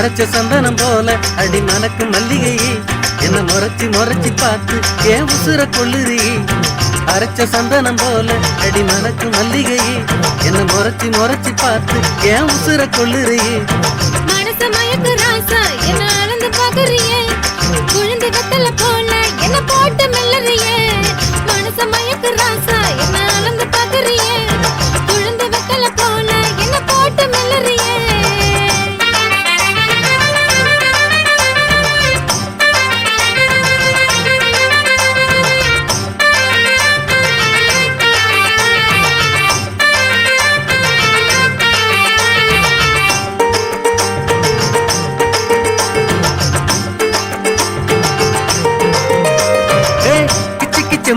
அரைச்ச சந்தனம் போல அடி மனக்கு மல்லிகையே என்ன முறைச்சி முறைச்சி பார்த்து ஏன் உசுர கொள்ளுறி. அரைச்ச சந்தனம் போல அடி மனக்கு மல்லிகையே என்ன முறைச்சி முறைச்சி பார்த்து ஏன் உசுர கொள்ளுறி. மனச மயக்கு ராசா என்ன அளந்து பாக்குறியே குழந்தை வெத்தல போல என்ன போட்டு மெல்லறியே. மனச மயக்கு ராசா என்ன அளந்து பாக்குறியே குழந்தை வெத்தல போல என்ன போட்டு மெல்லறியே.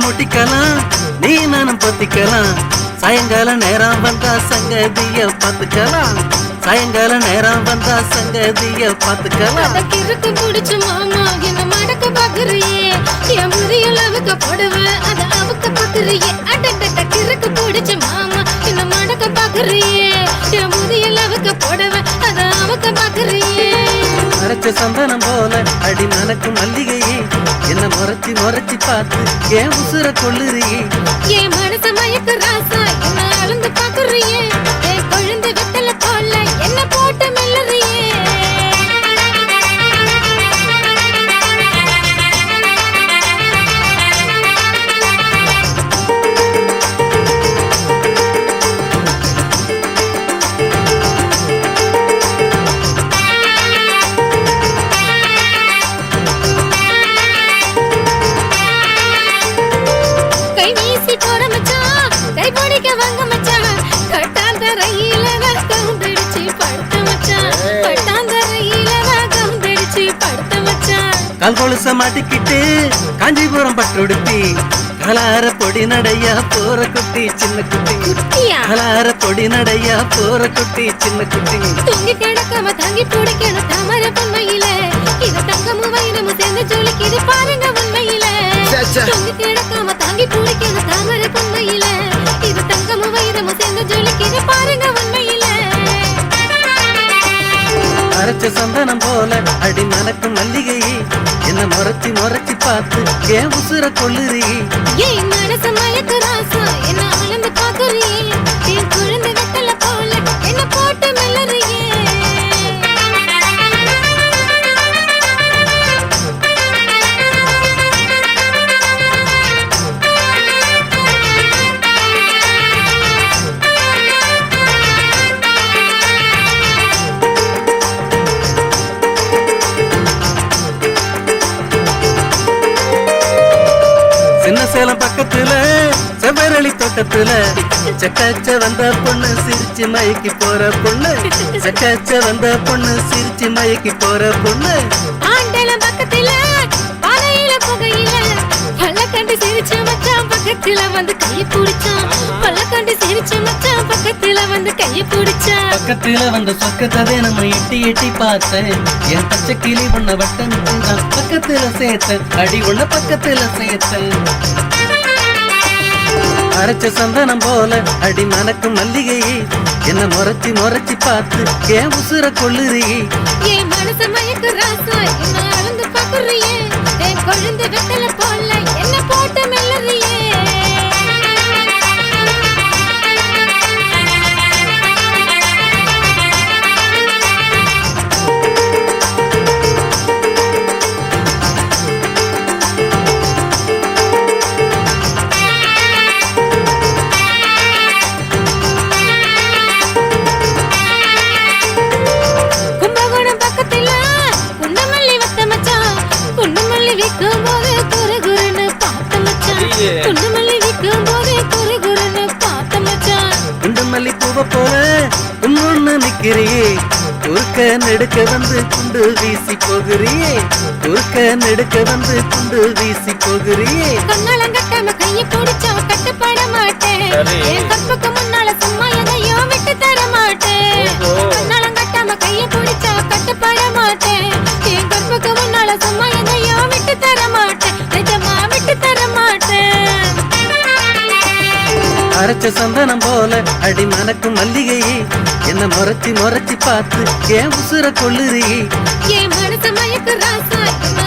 முட்டிக்கலாம் நீ நானும் பத்திக்கலாம் சாயங்கால நேரம் வந்தா சங்கதிய பாத்துக்கலாம். சாயங்கால நேரம் வந்தா சங்கதிய பாத்துக்கலாம். கிறுக்கு புடிச்சு மாமா என்ன மடக்க பாக்குறியே என் முறியல் அவுக்க போடுவேன் அத அவுக்க பாக்குறியே. அடடட கிறுக்கு புடிச்சு மாமா என்ன மடக்க பாக்குறியே என் முறியல் அவுக்க போடுவேன் அத அவுக்க பாக்குறியே. அரைச்ச சந்தனம் போல அடி மனக்கு மல்லிகையே என்ன முறைச்சி முறைச்சி பார்த்து ஏன் உசுர கொள்ளுறி. என் மனச மயக்கு ராசா என்ன அளந்து பாக்குறியே என் குழந்தை வெத்தல போல என்ன போட்டு மெல்லறியே. கை வீசி போற மச்சான் கை பிடிக்க வாங்க மச்சான் கட்டாந்தரையில நான் கவுந்தடிச்சு படுத்த மச்சான் கட்டாந்தரையில நான் கவுந்தடிச்சு படுத்த மச்சான். கால் கொலுச மாட்டிக்கிட்டு காஞ்சிபுரம் பட்டுடுத்தி கலார பொடி நடையா போற குட்டி சின்ன குட்டி. குட்டியா கலார பொடி நடையா போற குட்டி சின்ன குட்டி. தூங்கி கிடக்காம தாங்கி பிடிக்கணும் தாமரை பொன்மையில இது தங்கமும் வைரமும் சேர்ந்து ஜொலிக்குது பாருங்க உண்மையில. தூங்கி கிடக்காம தாங்கி பிடிக்கணும் தாமரை பொன்மையில இது தங்கமும் வைரமும் சேர்ந்து ஜொலிக்குது பாருங்க உண்மையில. அரைச்ச சந்தனம் போல அடி மனக்கு மல்லிகையே என்ன முறைச்சி முறைச்சி பார்த்து ஏன் உசுர கொள்ளுறி. ஏன் மனச மயக்கு ராசா என்ன அளந்து பாக்குறியே என் குழந்தை வெத்தல போல என்ன போட்டு மெல்லறியே. சின்ன சேலம் பக்கத்துல செவ்வரளி தோட்டத்துல சக்காச்ச வந்த பொண்ணு சிரிச்சு மயக்கி போற பொண்ணு. சக்காச்ச வந்த பொண்ணு சிரிச்சு மயக்கி போற பொண்ணு. ஆண்டலம் பக்கத்துல பாலையில புகையில பல்லக்கண்டு சிரிச்சு மச்சான் பக்கத்துல வந்து கையை பிடிச்சான். பல்லக்கண்டு சிரிச்சு மச்சான் பக்கத்துல வந்து கையை பிடிச்சான். பக்கத்துல வந்த சொக்கத்ததை நம்ம எட்டி எட்டி பார்த்தேன். என் பச்சை கிளி ஒண்ண வட்டம் பக்கத்துல சேர்த்தேன் அடி ஒண்ண பக்கத்துல சேர்த்தேன். அரைச்ச சந்தனம் போல அடி மனக்கு மல்லிகையே என்ன முறைச்சி முறைச்சி பார்த்து ஏன் உசுர கொள்ளுறி. என் மனச மயக்கு ராசா என்ன அளந்து பாக்குறியே என் குழந்தை வெத்தல போல என்ன போட்டு மெல்லறியே. கும்பகோணம் பக்கத்துல குண்டமல்லி வத்த மச்சான் குண்டமல்லி விக்கும் போது குறுகுறுன்னு பார்த்த மச்சான். குண்டமல்லி விக்கும் போது குறுகுறுன்னு பார்த்த மச்சான். குண்டமல்லி பூவ போல கும்முன்னு நிக்கிறியே குறுக்க நெடுக்க வந்து குண்டு வீசி போகிறியே. குறுக்க நெடுக்க வந்து குண்டு வீசி போகிறியே. கண்ணாலம் கட்டாம கையை பிடிச்சா கட்டுப்பட மாட்டேன் என் கற்புக்கு முன்னால சும்மா எதையோ விட்டு தர மாட்டேன். கண்ணாலம் கட்டாம கையை பிடிச்சா கட்டுப்பட மாட்டேன் என் கற்புக்கு முன்னால சும்மா எதையோ விட்டு தர மாட்டேன் நிஜமா விட்டு தர மாட்டேன். அரைச்ச சந்தனம் போல அடி மணக்கும் மல்லிகையே என்ன முறைச்சி முறைச்சி பார்த்து ஏன் உசுர கொள்ளுறி என் மனச மயக்கு ராசா என்ன